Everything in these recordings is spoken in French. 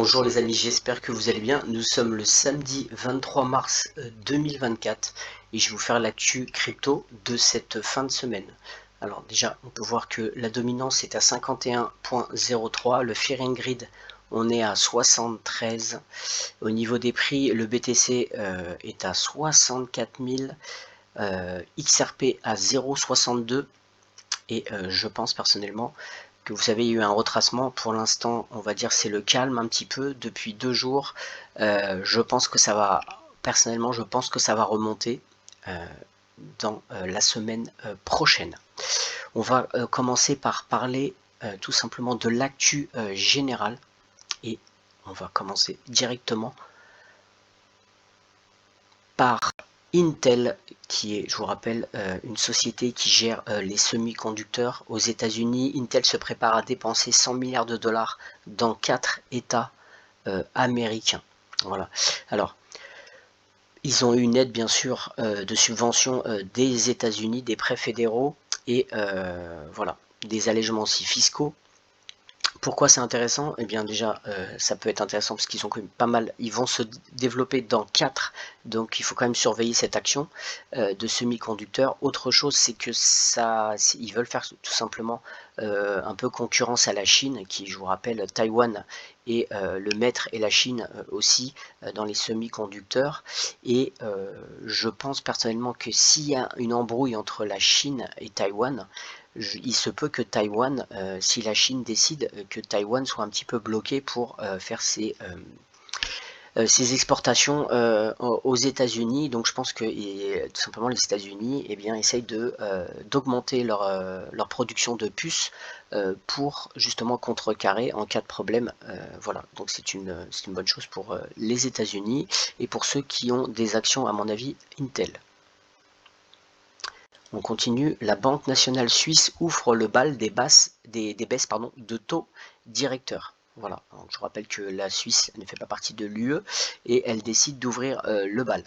Bonjour les amis, j'espère que vous allez bien. Nous sommes le samedi 23 mars 2024 et je vais vous faire l'actu crypto de cette fin de semaine. Alors déjà, on peut voir que la dominance est à 51.03, le Fear and Greed, on est à 73. Au niveau des prix, le BTC est à 64 000, XRP à 0,62 et je pense personnellement que vous savez, il y a eu un retracement. Pour l'instant, on va dire c'est le calme un petit peu depuis 2 jours. Je pense que ça va, personnellement, je pense que ça va remonter dans la semaine prochaine. On va commencer par parler tout simplement de l'actu générale et on va commencer directement par Intel, qui est, je vous rappelle, une société qui gère les semi-conducteurs aux États-Unis. Intel se prépare à dépenser 100 milliards de dollars dans 4 États américains. Voilà. Alors, ils ont eu une aide, bien sûr, de subvention des États-Unis, des prêts fédéraux et voilà, des allègements aussi fiscaux. Pourquoi c'est intéressant? Eh bien déjà, ça peut être intéressant parce qu'ils ont quand même pas mal, ils vont se développer dans 4, donc il faut quand même surveiller cette action de semi-conducteurs. Autre chose, c'est que ça, ils veulent faire tout simplement un peu concurrence à la Chine, qui, je vous rappelle, Taïwan et le maître et la Chine aussi dans les semi-conducteurs. Et je pense personnellement que s'il y a une embrouille entre la Chine et Taïwan, il se peut que Taïwan, si la Chine décide que Taïwan soit un petit peu bloqué pour faire ses exportations aux États-Unis. Donc je pense que tout simplement les États-Unis essayent d'augmenter leur production de puces pour justement contrecarrer en cas de problème. Voilà, donc c'est une bonne chose pour les États-Unis et pour ceux qui ont des actions, à mon avis, Intel. On continue, la Banque nationale suisse ouvre le bal des baisses de taux directeurs. Voilà, donc je rappelle que la Suisse ne fait pas partie de l'UE et elle décide d'ouvrir le bal.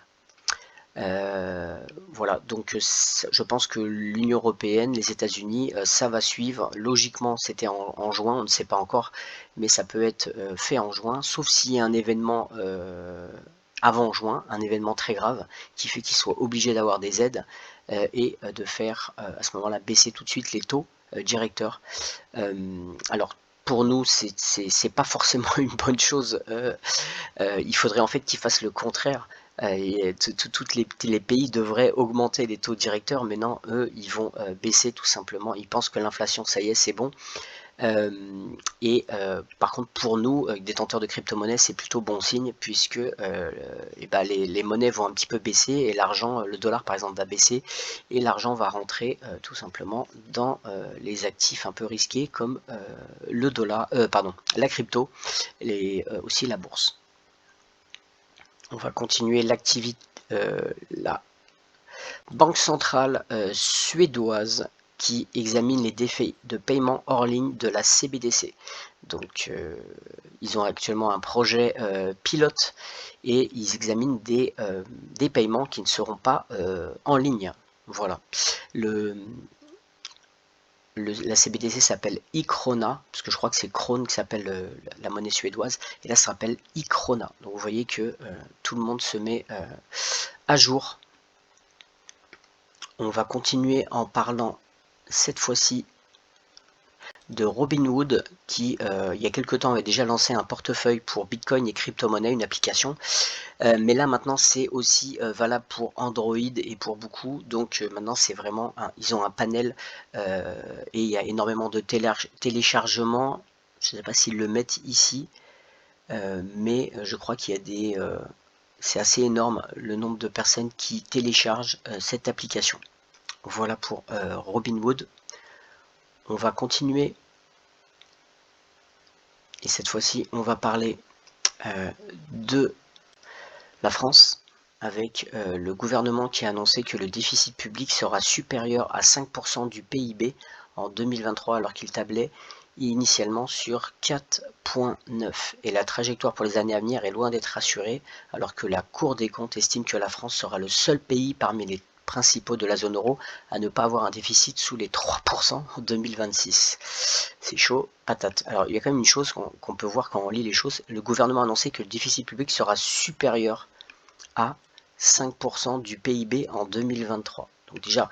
Voilà, donc je pense que l'Union européenne, les États-Unis, ça va suivre. Logiquement, c'était en juin, on ne sait pas encore, mais ça peut être fait en juin, sauf s'il y a un événement avant juin, un événement très grave qui fait qu'ils soient obligés d'avoir des aides et de faire à ce moment-là baisser tout de suite les taux directeurs. Alors pour nous, c'est pas forcément une bonne chose. Il faudrait en fait qu'ils fassent le contraire. Et tous les pays devraient augmenter les taux directeurs, mais non, eux, ils vont baisser tout simplement. Ils pensent que l'inflation, ça y est, c'est bon. Par contre, pour nous, détenteurs de crypto-monnaies, c'est plutôt bon signe puisque les monnaies vont un petit peu baisser et l'argent, le dollar par exemple, va baisser et l'argent va rentrer tout simplement dans les actifs un peu risqués comme le dollar, la crypto, aussi la bourse. On va continuer l'activité. La Banque centrale suédoise qui examine les défis de paiement hors ligne de la CBDC. Donc ils ont actuellement un projet pilote et ils examinent des paiements qui ne seront pas en ligne. Voilà. La CBDC s'appelle e-krona, parce que je crois que c'est Krone qui s'appelle la monnaie suédoise, et là ça s'appelle e-krona. Donc vous voyez que tout le monde se met à jour. On va continuer en parlant cette fois-ci de Robinhood qui il y a quelque temps avait déjà lancé un portefeuille pour Bitcoin et crypto-monnaie, une application, mais là maintenant c'est aussi valable pour Android et pour beaucoup, donc maintenant c'est vraiment ils ont un panel et il y a énormément de téléchargements. Je ne sais pas s'ils le mettent ici, mais je crois qu'il y a des c'est assez énorme le nombre de personnes qui téléchargent cette application. Voilà pour Robinhood. On va continuer et cette fois-ci on va parler de la France avec le gouvernement qui a annoncé que le déficit public sera supérieur à 5% du PIB en 2023 alors qu'il tablait initialement sur 4,9 et la trajectoire pour les années à venir est loin d'être assurée alors que la Cour des comptes estime que la France sera le seul pays parmi les principaux de la zone euro à ne pas avoir un déficit sous les 3% en 2026. C'est chaud, patate. Alors il y a quand même une chose qu'on peut voir quand on lit les choses. Le gouvernement a annoncé que le déficit public sera supérieur à 5% du PIB en 2023. Donc déjà,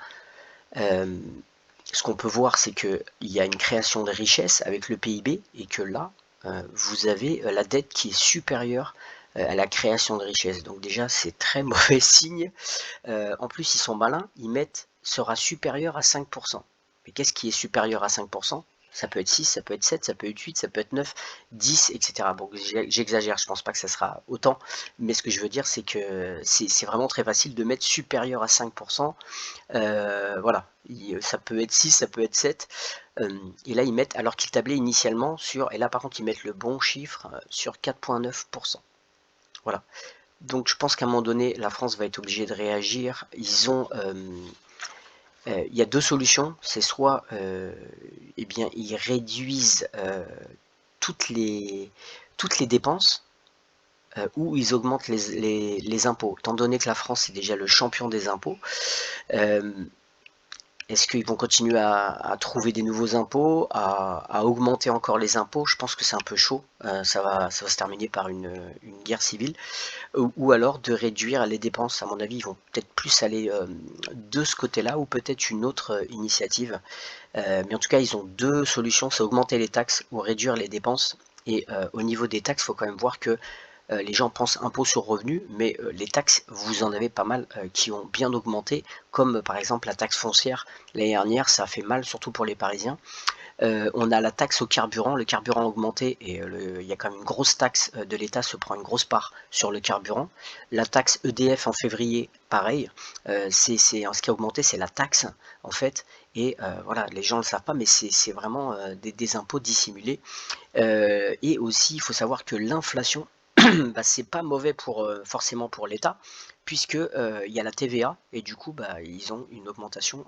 ce qu'on peut voir, c'est qu'il y a une création de richesse avec le PIB et que là, vous avez la dette qui est supérieure à la création de richesse. Donc déjà, c'est très mauvais signe. En plus, ils sont malins, ils mettent sera supérieur à 5%. Mais qu'est-ce qui est supérieur à 5%? Ça peut être 6, ça peut être 7, ça peut être 8, ça peut être 9, 10, etc. Bon, j'exagère, je pense pas que ça sera autant, mais ce que je veux dire, c'est que c'est vraiment très facile de mettre supérieur à 5%. Voilà, ça peut être 6, ça peut être 7. Et là, ils mettent, alors qu'ils tablaient initialement sur, et là par contre, ils mettent le bon chiffre sur 4,9%. Voilà. Donc je pense qu'à un moment donné, la France va être obligée de réagir. Il y a deux solutions. C'est soit eh bien, ils réduisent toutes les dépenses ou ils augmentent les impôts. Étant donné que la France est déjà le champion des impôts, est-ce qu'ils vont continuer à trouver des nouveaux impôts, à augmenter encore les impôts? Je pense que c'est un peu chaud. Ça va se terminer par une guerre civile. Ou alors de réduire les dépenses. À mon avis, ils vont peut-être plus aller de ce côté-là ou peut-être une autre initiative. Mais en tout cas, ils ont deux solutions, c'est augmenter les taxes ou réduire les dépenses. Et au niveau des taxes, il faut quand même voir que les gens pensent impôt sur revenu, mais les taxes, vous en avez pas mal qui ont bien augmenté, comme par exemple la taxe foncière. L'année dernière, ça a fait mal, surtout pour les Parisiens. On a la taxe au carburant, le carburant a augmenté et il y a quand même une grosse taxe de l'État, se prend une grosse part sur le carburant. La taxe EDF en février, pareil, ce qui a augmenté, c'est la taxe en fait. Et voilà, les gens ne le savent pas, mais c'est vraiment des impôts dissimulés. Et aussi, il faut savoir que l'inflation, bah, c'est pas mauvais pour forcément pour l'État, puisque il y a la TVA et du coup, bah, ils ont une augmentation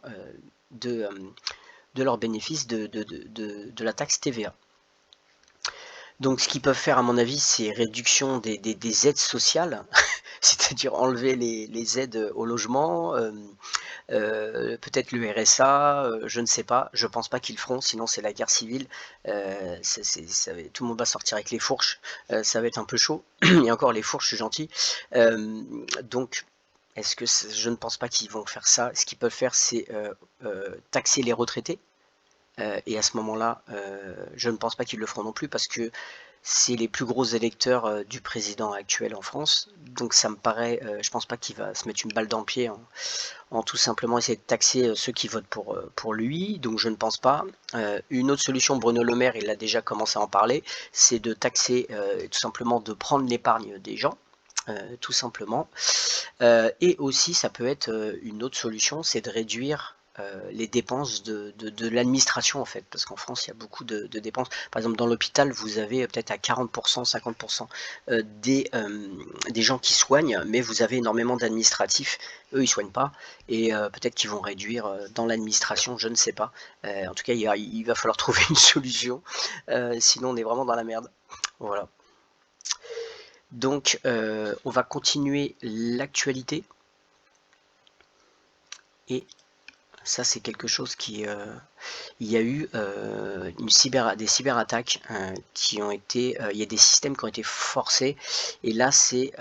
de leurs bénéfices de la taxe TVA. Donc ce qu'ils peuvent faire à mon avis, c'est réduction des aides sociales, c'est-à-dire enlever les aides au logement, peut-être le RSA, je ne sais pas, je pense pas qu'ils le feront, sinon c'est la guerre civile, tout le monde va sortir avec les fourches, ça va être un peu chaud, et encore les fourches, je suis gentil, donc je ne pense pas qu'ils vont faire ça. Ce qu'ils peuvent faire, c'est taxer les retraités. Et à ce moment-là, je ne pense pas qu'ils le feront non plus parce que c'est les plus gros électeurs du président actuel en France. Donc ça me paraît, je pense pas qu'il va se mettre une balle dans le pied en tout simplement essayer de taxer ceux qui votent pour lui. Donc je ne pense pas. Une autre solution, Bruno Le Maire, il a déjà commencé à en parler, c'est de taxer, tout simplement de prendre l'épargne des gens. Tout simplement. Et aussi, ça peut être une autre solution, c'est de réduire les dépenses de l'administration en fait, parce qu'en France il y a beaucoup de dépenses. Par exemple dans l'hôpital vous avez peut-être à 40%, 50% des gens qui soignent, mais vous avez énormément d'administratifs, eux ils soignent pas, et peut-être qu'ils vont réduire dans l'administration, je ne sais pas. En tout cas il va falloir trouver une solution, sinon on est vraiment dans la merde. Voilà. Donc on va continuer l'actualité. Et ça c'est quelque chose qui... il y a eu des cyberattaques qui ont été... il y a des systèmes qui ont été forcés. Et là c'est...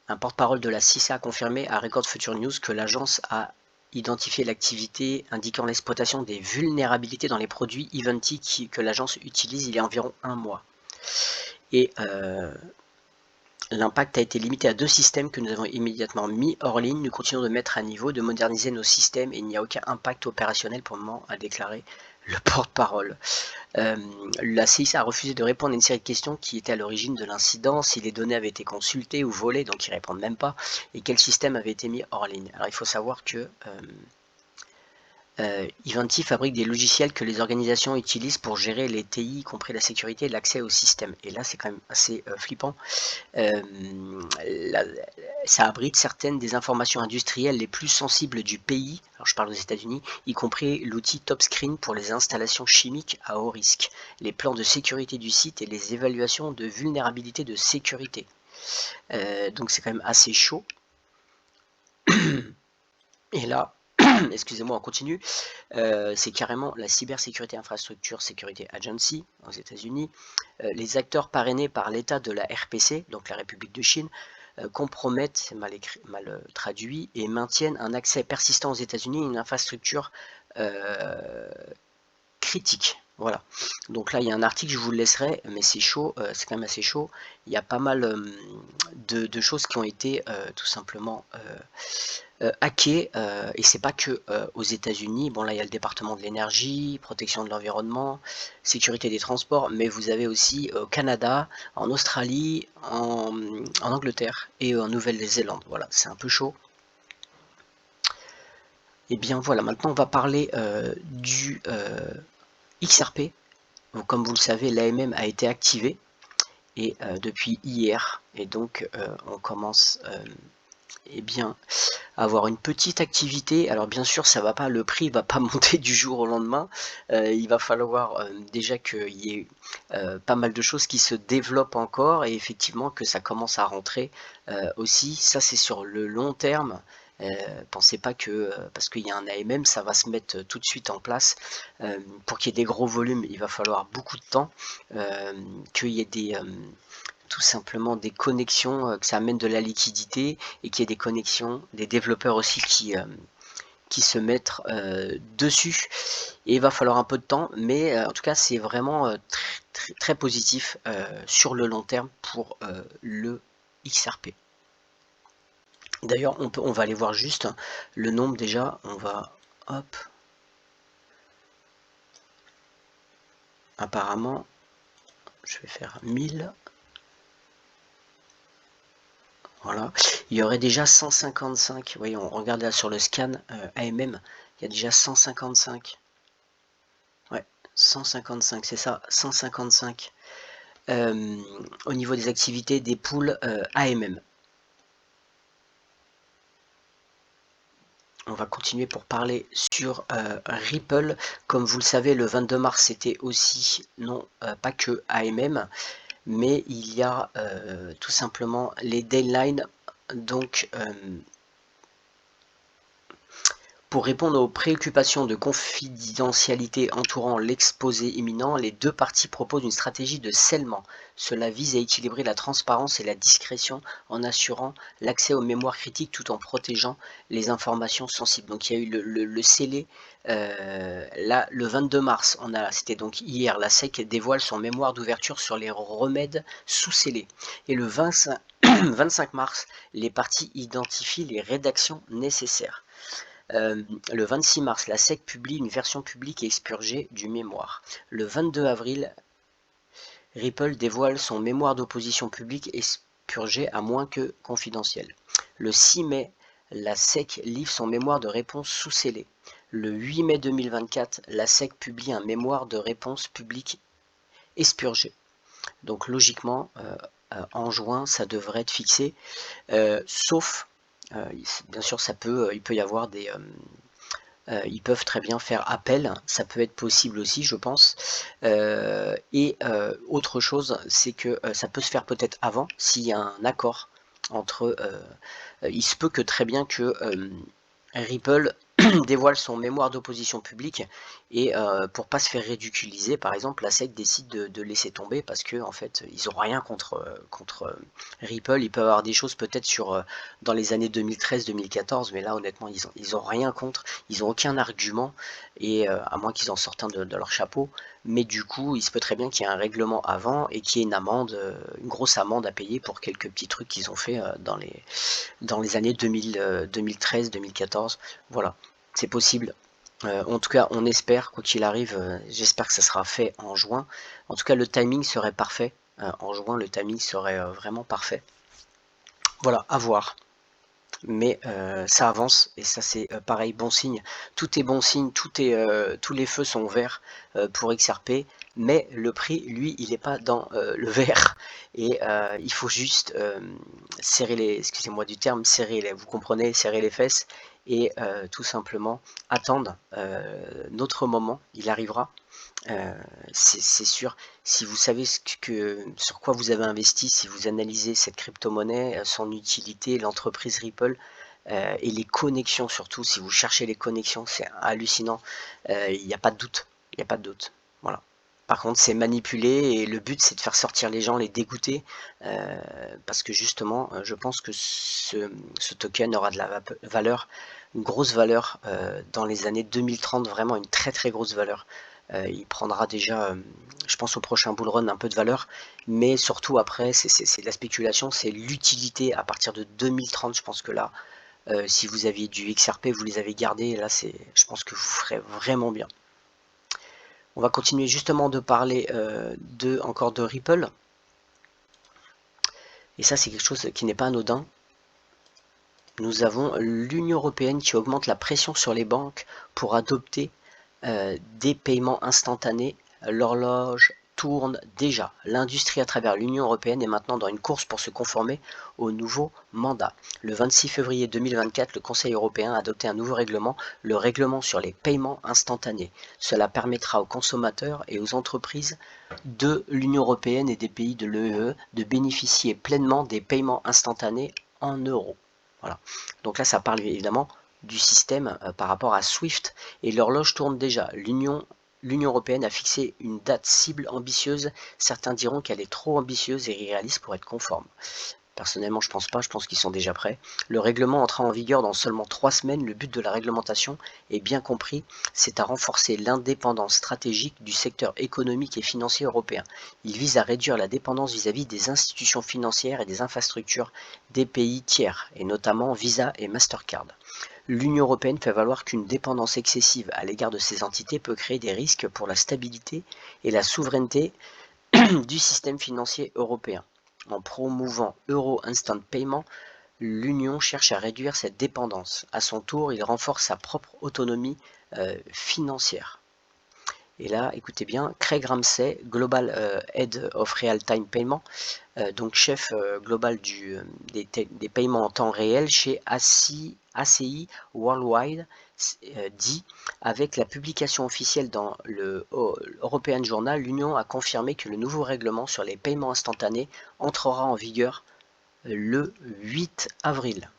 un porte-parole de la CISA a confirmé à Record Future News que l'agence a identifié l'activité indiquant l'exploitation des vulnérabilités dans les produits Ivanti que l'agence utilise il y a environ un mois. Et l'impact a été limité à 2 systèmes que nous avons immédiatement mis hors ligne. Nous continuons de mettre à niveau, de moderniser nos systèmes et il n'y a aucun impact opérationnel pour le moment, a déclaré le porte-parole. La CISA a refusé de répondre à une série de questions qui étaient à l'origine de l'incident, si les données avaient été consultées ou volées, donc ils répondent même pas, et quel système avait été mis hors ligne. Alors il faut savoir que Ivanti fabrique des logiciels que les organisations utilisent pour gérer les TI, y compris la sécurité et l'accès au système. Et là, c'est quand même assez flippant. Ça abrite certaines des informations industrielles les plus sensibles du pays, alors je parle aux États-Unis, y compris l'outil TopScreen pour les installations chimiques à haut risque, les plans de sécurité du site et les évaluations de vulnérabilité de sécurité. Donc c'est quand même assez chaud. Et là, excusez-moi, on continue. C'est carrément la Cybersécurité Infrastructure Security Agency aux États-Unis. Les acteurs parrainés par l'État de la RPC, donc la République de Chine, compromettent, c'est mal traduit, et maintiennent un accès persistant aux États-Unis à une infrastructure critique. Voilà. Donc là, il y a un article, je vous le laisserai, mais c'est chaud, c'est quand même assez chaud. Il y a pas mal de choses qui ont été tout simplement hackées, et c'est pas que aux États-Unis. Bon, là, il y a le département de l'énergie, protection de l'environnement, sécurité des transports, mais vous avez aussi au Canada, en Australie, en Angleterre et en Nouvelle-Zélande. Voilà, c'est un peu chaud. Et bien voilà, maintenant on va parler du XRP. Donc, comme vous le savez, l'AMM a été activée et depuis hier, et donc on commence eh bien, à avoir une petite activité. Alors bien sûr, ça va pas, le prix va pas monter du jour au lendemain. Il va falloir déjà qu'il y ait pas mal de choses qui se développent encore et effectivement que ça commence à rentrer aussi. Ça, c'est sur le long terme. Pensez pas que parce qu'il y a un AMM, ça va se mettre tout de suite en place. Pour qu'il y ait des gros volumes, il va falloir beaucoup de temps, qu'il y ait des tout simplement des connexions, que ça amène de la liquidité et qu'il y ait des connexions, des développeurs aussi qui se mettent dessus. Et il va falloir un peu de temps, mais en tout cas c'est vraiment très positif sur le long terme pour le XRP. D'ailleurs, on va aller voir juste le nombre déjà. On va, hop, apparemment, je vais faire 1000. Voilà. Il y aurait déjà 155. Vous voyez, on regarde là sur le scan AMM. Il y a déjà 155. Ouais, 155, c'est ça, 155. Au niveau des activités des pools AMM. On va continuer pour parler sur Ripple. Comme vous le savez, le 22 mars, c'était aussi, non pas que AMM, mais il y a tout simplement les deadlines. Donc, pour répondre aux préoccupations de confidentialité entourant l'exposé imminent, les deux parties proposent une stratégie de scellement. Cela vise à équilibrer la transparence et la discrétion en assurant l'accès aux mémoires critiques tout en protégeant les informations sensibles. Donc il y a eu le scellé là le 22 mars, c'était donc hier, la SEC dévoile son mémoire d'ouverture sur les remèdes sous scellés. Et le 25 mars, les parties identifient les rédactions nécessaires. Le 26 mars, la SEC publie une version publique et expurgée du mémoire. Le 22 avril, Ripple dévoile son mémoire d'opposition publique expurgé à moins que confidentiel. Le 6 mai, la SEC livre son mémoire de réponse sous scellé. Le 8 mai 2024, la SEC publie un mémoire de réponse publique expurgé. Donc logiquement, en juin, ça devrait être fixé, sauf bien sûr, il peut y avoir des, ils peuvent très bien faire appel, ça peut être possible aussi, je pense. Et autre chose, c'est que ça peut se faire peut-être avant, s'il y a un accord entre. Il se peut que très bien que Ripple dévoile son mémoire d'opposition publique et pour pas se faire ridiculiser, par exemple, la SEC décide de laisser tomber parce que en fait ils ont rien contre Ripple. Ils peuvent avoir des choses peut-être sur dans les années 2013-2014, mais là honnêtement ils ont rien contre, ils ont aucun argument et à moins qu'ils en sortent un de leur chapeau. Mais du coup, il se peut très bien qu'il y ait un règlement avant et qu'il y ait une amende, une grosse amende à payer pour quelques petits trucs qu'ils ont fait dans les années 2013-2014. Voilà, c'est possible. En tout cas, on espère, quoi qu'il arrive, j'espère que ça sera fait en juin. En tout cas, le timing serait parfait. En juin, le timing serait vraiment parfait. Voilà, à voir. Mais ça avance et ça c'est pareil, bon signe. Tout est bon signe, tous les feux sont verts pour XRP, mais le prix, lui, il n'est pas dans le vert et il faut juste serrer les, excusez-moi du terme, vous comprenez, serrer les fesses et tout simplement attendre notre moment, il arrivera. C'est sûr, si vous savez sur quoi vous avez investi, si vous analysez cette crypto-monnaie, son utilité, l'entreprise Ripple, et les connexions surtout, si vous cherchez les connexions, c'est hallucinant, il n'y a pas de doute, il n'y a pas de doute, voilà. Par contre, c'est manipulé et le but, c'est de faire sortir les gens, les dégoûter, parce que justement, je pense que ce token aura de la valeur, une grosse valeur dans les années 2030, vraiment une très très grosse valeur. Il prendra déjà, je pense au prochain bull run, un peu de valeur, mais surtout après, c'est de la spéculation, c'est l'utilité à partir de 2030, je pense que là, si vous aviez du XRP, vous les avez gardés, là, je pense que vous ferez vraiment bien. On va continuer justement de parler encore de Ripple. Et ça, c'est quelque chose qui n'est pas anodin. Nous avons l'Union européenne qui augmente la pression sur les banques pour adopter des paiements instantanés. L'horloge tourne déjà. L'industrie à travers l'Union européenne est maintenant dans une course pour se conformer au nouveau mandat. Le 26 février 2024, le Conseil européen a adopté un nouveau règlement, le règlement sur les paiements instantanés. Cela permettra aux consommateurs et aux entreprises de l'Union européenne et des pays de l'UE de bénéficier pleinement des paiements instantanés en euros. Voilà. Donc là, ça parle évidemment du système par rapport à SWIFT, et l'horloge tourne déjà. L'Union européenne a fixé une date cible ambitieuse. Certains diront qu'elle est trop ambitieuse et irréaliste pour être conforme. Personnellement, je pense pas, je pense qu'ils sont déjà prêts. Le règlement entra en vigueur dans seulement 3 semaines. Le but de la réglementation est bien compris, c'est à renforcer l'indépendance stratégique du secteur économique et financier européen. Il vise à réduire la dépendance vis-à-vis des institutions financières et des infrastructures des pays tiers, et notamment Visa et Mastercard. L'Union européenne fait valoir qu'une dépendance excessive à l'égard de ces entités peut créer des risques pour la stabilité et la souveraineté du système financier européen. En promouvant Euro Instant Payment, l'Union cherche à réduire cette dépendance. À son tour, il renforce sa propre autonomie financière. Et là, écoutez bien, Craig Ramsey, Global Head of Real-Time Payment, donc chef global des paiements en temps réel chez ACI Worldwide, dit: avec la publication officielle dans le European Journal, l'Union a confirmé que le nouveau règlement sur les paiements instantanés entrera en vigueur le 8 avril.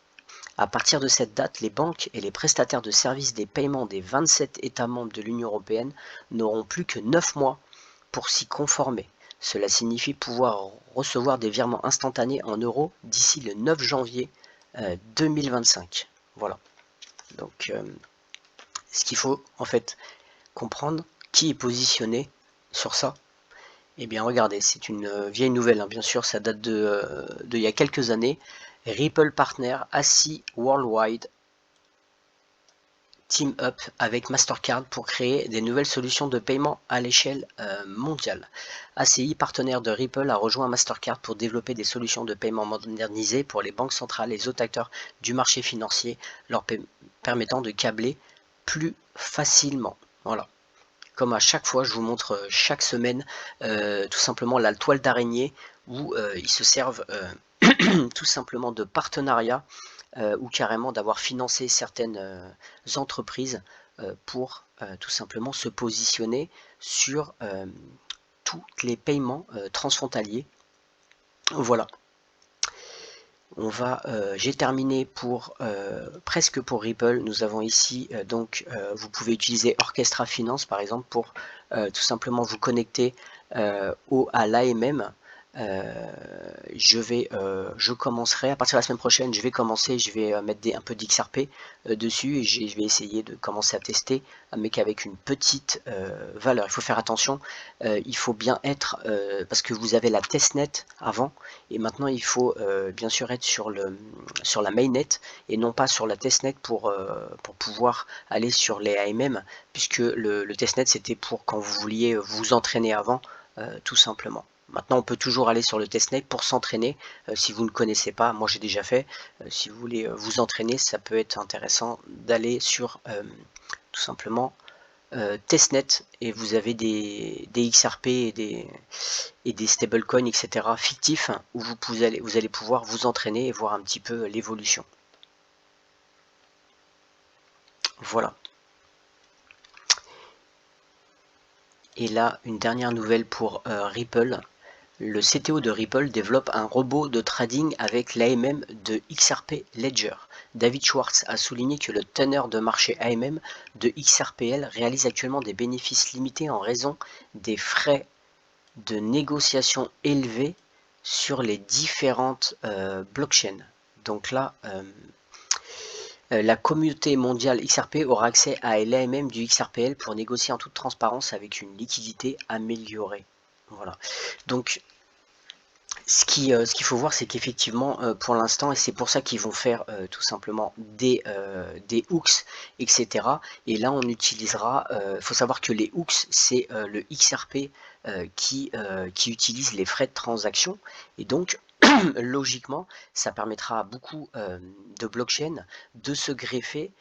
À partir de cette date, les banques et les prestataires de services des paiements des 27 États membres de l'Union européenne n'auront plus que 9 mois pour s'y conformer. Cela signifie pouvoir recevoir des virements instantanés en euros d'ici le 9 janvier 2025. Voilà. Donc, ce qu'il faut en fait comprendre, qui est positionné sur ça. Eh bien, regardez, c'est une vieille nouvelle, hein, bien sûr, ça date de il y a quelques années. Ripple Partner, ACI Worldwide, team up avec Mastercard pour créer des nouvelles solutions de paiement à l'échelle mondiale. ACI, partenaire de Ripple, a rejoint Mastercard pour développer des solutions de paiement modernisées pour les banques centrales et les autres acteurs du marché financier, leur permettant de câbler plus facilement. Voilà. Comme à chaque fois, je vous montre chaque semaine tout simplement la toile d'araignée où ils se servent tout simplement de partenariats ou carrément d'avoir financé certaines entreprises pour tout simplement se positionner sur tous les paiements transfrontaliers. Voilà. J'ai terminé presque pour Ripple. Nous avons ici vous pouvez utiliser Orchestra Finance par exemple pour tout simplement vous connecter à l'AMM. Je commencerai à partir de la semaine prochaine, je vais mettre un peu d'XRP dessus, et je vais essayer de commencer à tester, mais qu'avec une petite valeur. Il faut faire attention, il faut bien être, parce que vous avez la testnet avant, et maintenant il faut bien sûr être sur la mainnet et non pas sur la testnet pour pouvoir aller sur les AMM, puisque le testnet c'était pour quand vous vouliez vous entraîner avant, tout simplement. Maintenant, on peut toujours aller sur le testnet pour s'entraîner. Si vous ne connaissez pas, moi j'ai déjà fait. Si vous voulez vous entraîner, ça peut être intéressant d'aller sur tout simplement testnet, et vous avez des XRP et des stablecoins, etc. fictifs, où vous allez pouvoir vous entraîner et voir un petit peu l'évolution. Voilà. Et là, une dernière nouvelle pour Ripple. Le CTO de Ripple développe un robot de trading avec l'AMM de XRP Ledger. David Schwartz a souligné que le teneur de marché AMM de XRPL réalise actuellement des bénéfices limités en raison des frais de négociation élevés sur les différentes blockchains. Donc là, la communauté mondiale XRP aura accès à l'AMM du XRPL pour négocier en toute transparence avec une liquidité améliorée. Voilà. Donc, ce qu'il faut voir, c'est qu'effectivement, pour l'instant, et c'est pour ça qu'ils vont faire tout simplement des hooks, etc. Et là, on utilisera, il faut savoir que les hooks, c'est le XRP qui utilise les frais de transaction. Et donc, logiquement, ça permettra à beaucoup de blockchains de se greffer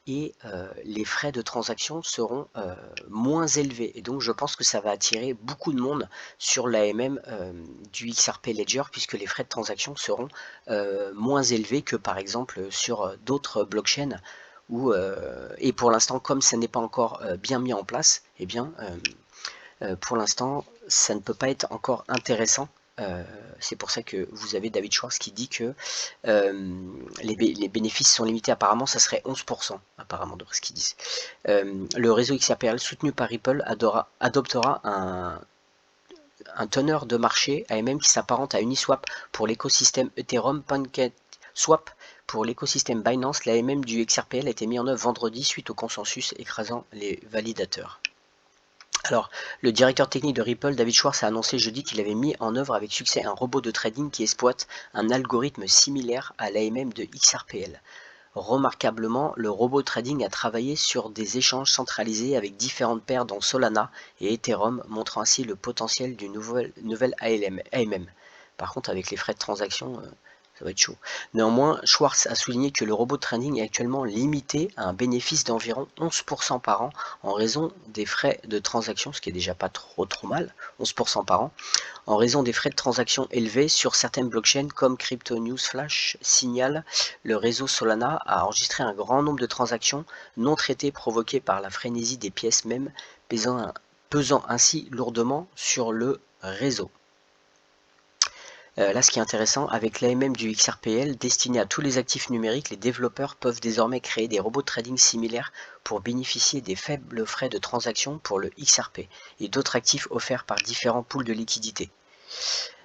et les frais de transaction seront moins élevés. Et donc, je pense que ça va attirer beaucoup de monde sur l'AMM du XRP Ledger puisque les frais de transaction seront moins élevés que par exemple sur d'autres blockchains où, et pour l'instant, comme ça n'est pas encore bien mis en place, eh bien, pour l'instant, ça ne peut pas être encore intéressant. C'est pour ça que vous avez David Schwartz qui dit que les bénéfices sont limités. Apparemment, ça serait 11%, apparemment, de ce qu'ils disent. Le réseau XRPL soutenu par Ripple adoptera un teneur de marché AMM qui s'apparente à Uniswap pour l'écosystème Ethereum, PancakeSwap pour l'écosystème Binance. L'AMM du XRPL a été mis en œuvre vendredi suite au consensus écrasant les validateurs. Alors, le directeur technique de Ripple, David Schwartz, a annoncé jeudi qu'il avait mis en œuvre avec succès un robot de trading qui exploite un algorithme similaire à l'AMM de XRPL. Remarquablement, le robot de trading a travaillé sur des échanges centralisés avec différentes paires dont Solana et Ethereum, montrant ainsi le potentiel d'une nouvelle AMM. Par contre, avec les frais de transaction, ça va être chaud. Néanmoins, Schwartz a souligné que le robot de trading est actuellement limité à un bénéfice d'environ 11% par an en raison des frais de transaction, ce qui est déjà pas trop mal, 11% par an, en raison des frais de transaction élevés sur certaines blockchains comme Crypto News Flash signale, le réseau Solana a enregistré un grand nombre de transactions non traitées provoquées par la frénésie des pièces mêmes, pesant ainsi lourdement sur le réseau. Là, ce qui est intéressant, avec l'AMM du XRPL destiné à tous les actifs numériques, les développeurs peuvent désormais créer des robots de trading similaires pour bénéficier des faibles frais de transaction pour le XRP et d'autres actifs offerts par différents pools de liquidités.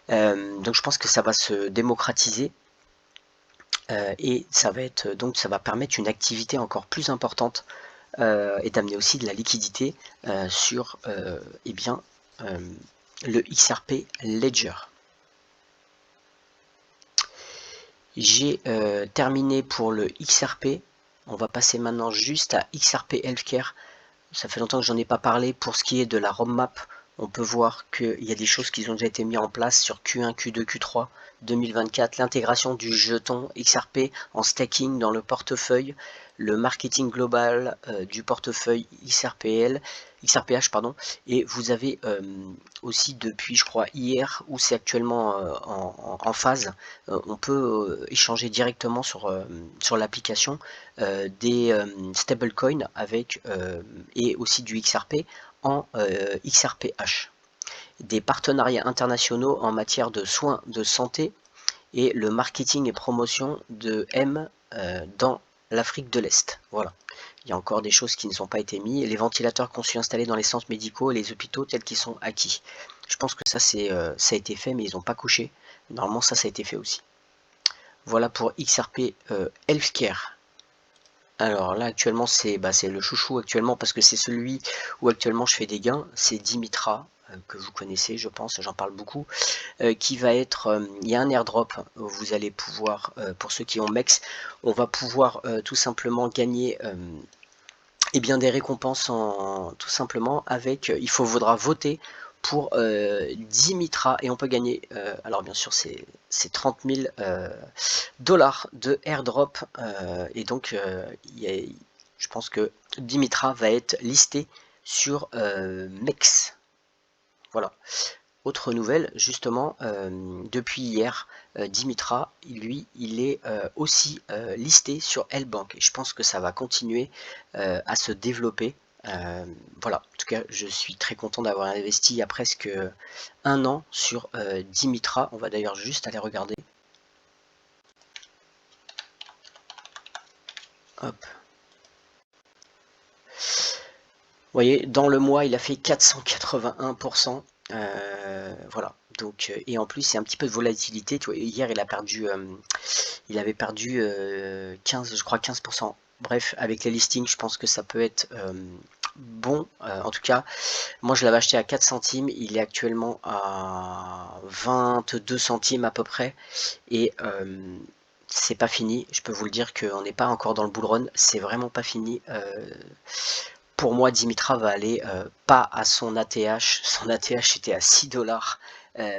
Donc je pense que ça va se démocratiser et ça va permettre une activité encore plus importante et d'amener aussi de la liquidité sur le XRP Ledger. J'ai terminé pour le XRP. On va passer maintenant juste à XRP Healthcare. Ça fait longtemps que j'en ai pas parlé. Pour ce qui est de la roadmap, on peut voir qu'il y a des choses qui ont déjà été mises en place sur Q1, Q2, Q3 2024. L'intégration du jeton XRP en staking dans le portefeuille, le marketing global du portefeuille XRPH, et vous avez aussi depuis, je crois, hier, où c'est actuellement en phase, on peut échanger directement sur l'application des stablecoins avec et aussi du XRP en XRPH. Des partenariats internationaux en matière de soins de santé et le marketing et promotion de M dans l'Afrique de l'Est. Voilà. Il y a encore des choses qui ne sont pas été mises. Les ventilateurs conçus installés dans les centres médicaux et les hôpitaux tels qu'ils sont acquis. Je pense que ça, ça a été fait, mais ils n'ont pas couché. Normalement, ça a été fait aussi. Voilà pour XRP Healthcare. Alors là, actuellement, c'est le chouchou actuellement parce que c'est celui où actuellement je fais des gains. C'est Dimitra, que vous connaissez, je pense, j'en parle beaucoup, qui va être, il y a un airdrop où vous allez pouvoir, pour ceux qui ont MEX, on va pouvoir tout simplement gagner des récompenses tout simplement avec, il faudra voter pour 10 Mitra et on peut gagner, alors bien sûr c'est 30 000 dollars de airdrop et donc je pense que Dimitra va être listé sur MEX. Voilà. Autre nouvelle, justement, depuis hier, Dimitra, lui, il est aussi listé sur L-Bank. Et je pense que ça va continuer à se développer Voilà, en tout cas, je suis très content d'avoir investi il y a presque 1 an sur Dimitra. On va d'ailleurs juste aller regarder. Hop. Vous voyez, dans le mois, il a fait 481%. Voilà. Donc, et en plus, c'est un petit peu de volatilité. Tu vois, hier, il avait perdu 15, je crois 15%. Bref, avec les listings, je pense que ça peut être bon. En tout cas, moi, je l'avais acheté à 4 centimes. Il est actuellement à 22 centimes à peu près. Et c'est pas fini. Je peux vous le dire qu'on n'est pas encore dans le bull run. C'est vraiment pas fini. Pour moi, Dimitra va aller pas à son ATH. Son ATH était à 6 $,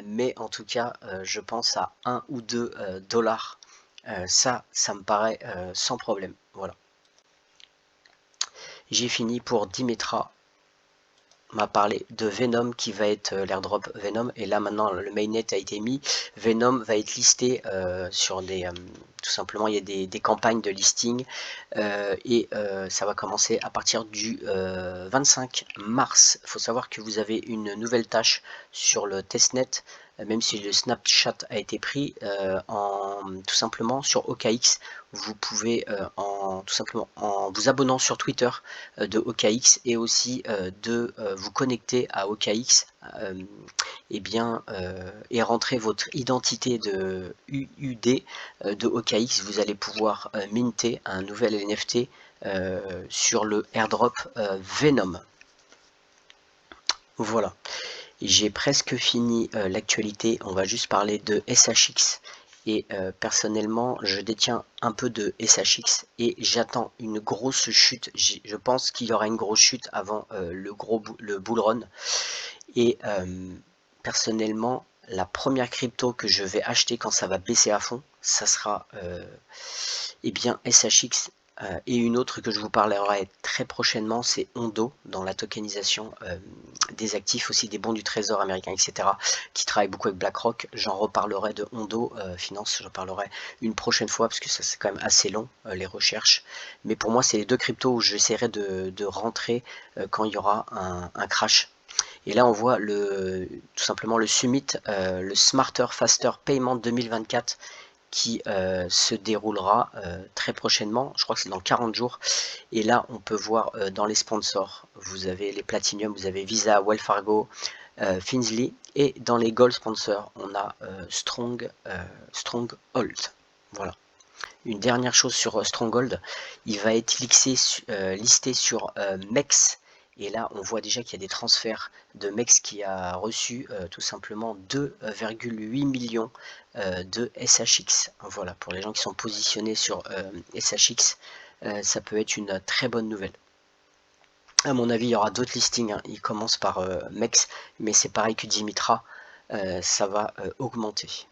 mais en tout cas, je pense à 1 ou 2 dollars. Ça me paraît sans problème. Voilà. J'ai fini pour Dimitra. On m'a parlé de Venom qui va être l'airdrop Venom, et là maintenant le mainnet a été mis. Venom va être listé sur des tout simplement, il y a des campagnes de listing et ça va commencer à partir du 25 mars. Il faut savoir que vous avez une nouvelle tâche sur le testnet, même si le Snapchat a été pris tout simplement sur OKX. Vous pouvez tout simplement en vous abonnant sur Twitter de OKX et aussi de vous connecter à OKX et rentrer votre identité de UUD de OKX. Vous allez pouvoir minter un nouvel NFT sur le airdrop Venom. Voilà, j'ai presque fini l'actualité. On va juste parler de SHX. Et personnellement, je détiens un peu de SHX et j'attends une grosse chute. Je pense qu'il y aura une grosse chute avant le bull run. Et personnellement, la première crypto que je vais acheter quand ça va baisser à fond, ça sera eh bien SHX. Et une autre que je vous parlerai très prochainement, c'est Ondo, dans la tokenisation des actifs, aussi des bons du trésor américain, etc., qui travaille beaucoup avec BlackRock. J'en reparlerai de Ondo Finance, j'en parlerai une prochaine fois, parce que ça c'est quand même assez long, les recherches. Mais pour moi, c'est les deux cryptos où j'essaierai de rentrer quand il y aura un crash. Et là, on voit tout simplement le summit, le Smarter Faster Payment 2024, qui se déroulera très prochainement, je crois que c'est dans 40 jours. Et là, on peut voir dans les sponsors, vous avez les Platinum, vous avez Visa, Wells Fargo, Finzly, et dans les Gold sponsors, on a Stronghold. Voilà. Une dernière chose sur Stronghold, il va être listé sur MEX. Et là, on voit déjà qu'il y a des transferts de MEX qui a reçu tout simplement 2,8 millions de SHX. Voilà, pour les gens qui sont positionnés sur SHX, ça peut être une très bonne nouvelle. À mon avis, il y aura d'autres listings. Hein. Il commence par MEX, mais c'est pareil que Dimitra, ça va augmenter.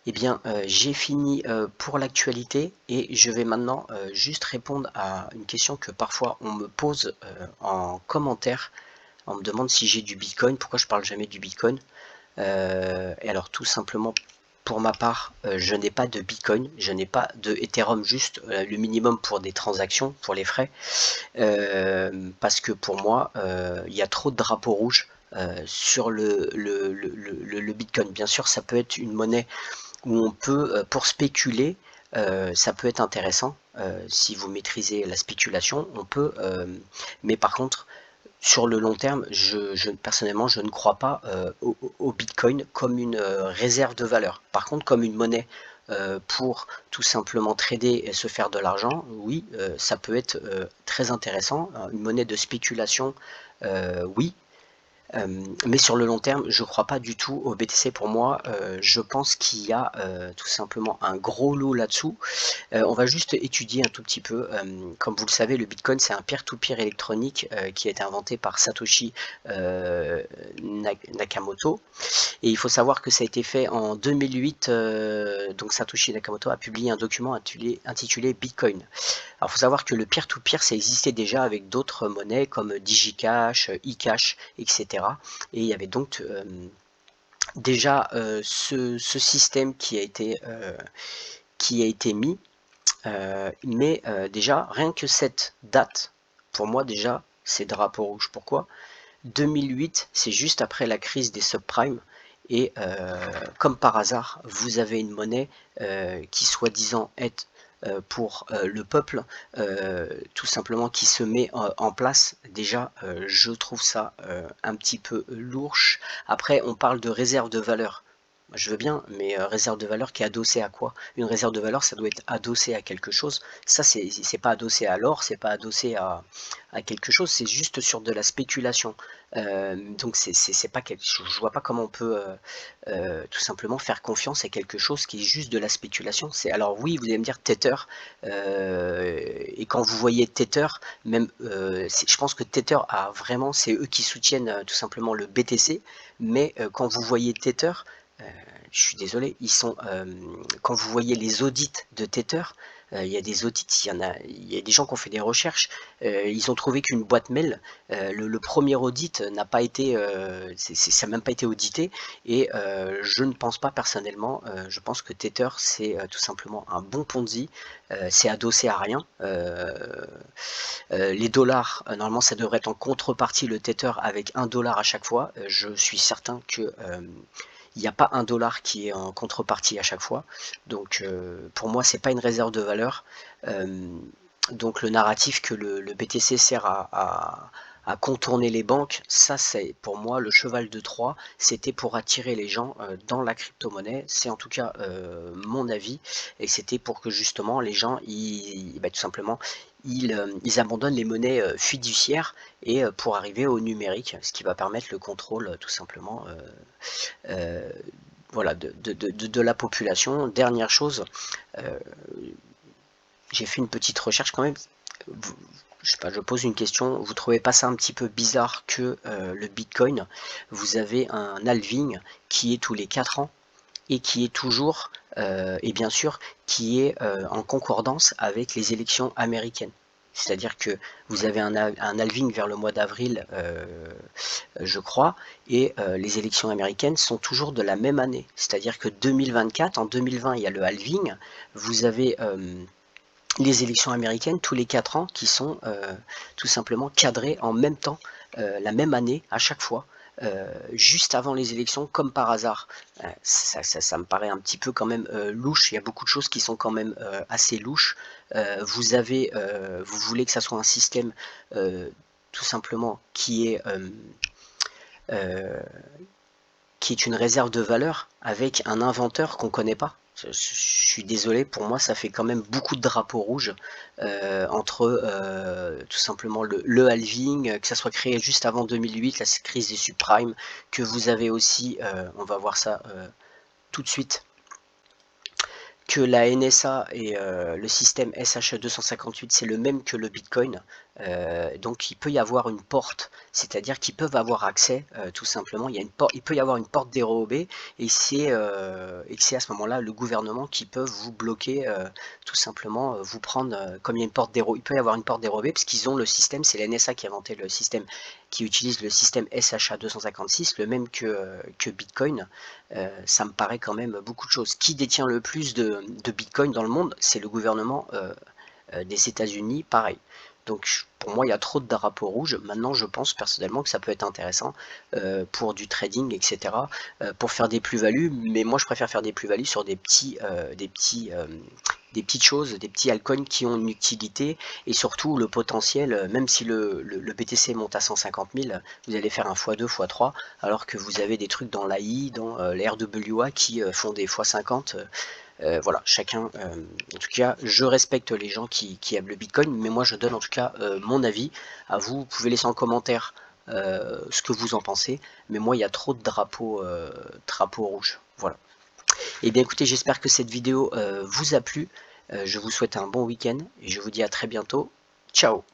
Eh bien, j'ai fini pour l'actualité et je vais maintenant juste répondre à une question que parfois on me pose en commentaire. On me demande si j'ai du Bitcoin, pourquoi je parle jamais du Bitcoin. Et alors tout simplement, pour ma part, je n'ai pas de Bitcoin, je n'ai pas de Ethereum, juste le minimum pour des transactions, pour les frais, parce que pour moi, il y a trop de drapeaux rouges sur le Bitcoin. Bien sûr, ça peut être une monnaie où on peut, pour spéculer, ça peut être intéressant. Si vous maîtrisez la spéculation, on peut, mais par contre, sur le long terme, personnellement, je ne crois pas au Bitcoin comme une réserve de valeur. Par contre, comme une monnaie pour tout simplement trader et se faire de l'argent, oui, ça peut être très intéressant. Une monnaie de spéculation, oui. Mais sur le long terme, je ne crois pas du tout au BTC. Pour moi, je pense qu'il y a tout simplement un gros lot là-dessous. On va juste étudier un tout petit peu. Comme vous le savez, le Bitcoin, c'est un peer-to-peer électronique qui a été inventé par Satoshi Nakamoto. Et il faut savoir que ça a été fait en 2008. Donc Satoshi Nakamoto a publié un document intitulé Bitcoin. Alors il faut savoir que le peer-to-peer, ça existait déjà avec d'autres monnaies comme DigiCash, eCash, etc. Et il y avait donc déjà ce système qui a été mis. Mais déjà, rien que cette date, pour moi déjà, c'est drapeau rouge. Pourquoi? 2008, c'est juste après la crise des subprimes et comme par hasard, vous avez une monnaie qui soi-disant est pour le peuple, tout simplement qui se met en place. Déjà, je trouve ça un petit peu louche. Après, on parle de réserve de valeur. Je veux bien, mais réserve de valeur qui est adossée à quoi? Une réserve de valeur, ça doit être adossé à quelque chose. Ça, c'est pas adossé à l'or, c'est pas adossé à quelque chose, c'est juste sur de la spéculation. Donc c'est pas quelque chose. Je vois pas comment on peut tout simplement faire confiance à quelque chose qui est juste de la spéculation. Alors oui, vous allez me dire Tether, et quand vous voyez Tether, même je pense que Tether a vraiment, c'est eux qui soutiennent tout simplement le BTC, mais quand vous voyez Tether, je suis désolé, quand vous voyez les audits de Tether, il y a des audits, il y a des gens qui ont fait des recherches, ils ont trouvé qu'une boîte mail, le premier audit n'a pas été, ça n'a même pas été audité, et je ne pense pas personnellement, je pense que Tether c'est tout simplement un bon Ponzi, c'est adossé à rien. Les dollars, normalement ça devrait être en contrepartie le Tether avec $1 à chaque fois. Je suis certain que il n'y a pas $1 qui est en contrepartie à chaque fois. Donc pour moi, c'est pas une réserve de valeur. Donc le narratif que le BTC sert à contourner les banques, ça c'est pour moi le cheval de Troie, c'était pour attirer les gens dans la crypto-monnaie, c'est en tout cas mon avis, et c'était pour que justement les gens, tout simplement, ils abandonnent les monnaies fiduciaires et pour arriver au numérique, ce qui va permettre le contrôle tout simplement voilà, de la population. Dernière chose, j'ai fait une petite recherche quand même. Je sais pas, je pose une question. Vous trouvez pas ça un petit peu bizarre que le Bitcoin, vous avez un halving qui est tous les 4 ans et qui est toujours, et bien sûr, qui est en concordance avec les élections américaines. C'est-à-dire que vous avez un halving vers le mois d'avril, je crois, et les élections américaines sont toujours de la même année. C'est-à-dire que 2024, en 2020, il y a le halving, vous avez les élections américaines tous les 4 ans qui sont tout simplement cadrées en même temps, la même année à chaque fois. Juste avant les élections, comme par hasard. Ça me paraît un petit peu quand même louche. Il y a beaucoup de choses qui sont quand même assez louches. Vous voulez que ça soit un système tout simplement qui est une réserve de valeur avec un inventeur qu'on ne connaît pas. Je suis désolé, pour moi ça fait quand même beaucoup de drapeaux rouges entre tout simplement le halving, que ça soit créé juste avant 2008, la crise des subprimes, que vous avez aussi, on va voir ça tout de suite, que la NSA et le système SHA-258 c'est le même que le Bitcoin, donc il peut y avoir une porte, c'est-à-dire qu'ils peuvent avoir accès tout simplement, il peut y avoir une porte dérobée et c'est à ce moment-là le gouvernement qui peut vous bloquer, tout simplement vous prendre, comme il y a une porte dérobée, il peut y avoir une porte dérobée parce qu'ils ont le système, c'est la NSA qui a inventé le système, qui utilise le système SHA-256, le même que Bitcoin. Ça me paraît quand même beaucoup de choses. Qui détient le plus de Bitcoin dans le monde? C'est le gouvernement des États-Unis, pareil. Donc pour moi, il y a trop de drapeaux rouges. Maintenant, je pense personnellement que ça peut être intéressant pour du trading, etc. Pour faire des plus-values. Mais moi, je préfère faire des plus-values sur des petites choses, des petits altcoins qui ont une utilité et surtout le potentiel, même si le BTC monte à 150 000, vous allez faire un x2, x3, alors que vous avez des trucs dans l'AI, dans les RWA qui font des x50. Voilà, chacun, en tout cas, je respecte les gens qui aiment le Bitcoin, mais moi je donne en tout cas mon avis à vous. Vous pouvez laisser en commentaire ce que vous en pensez, mais moi il y a trop de drapeaux rouges. Voilà. Et bien écoutez, j'espère que cette vidéo vous a plu. Je vous souhaite un bon week-end et je vous dis à très bientôt. Ciao!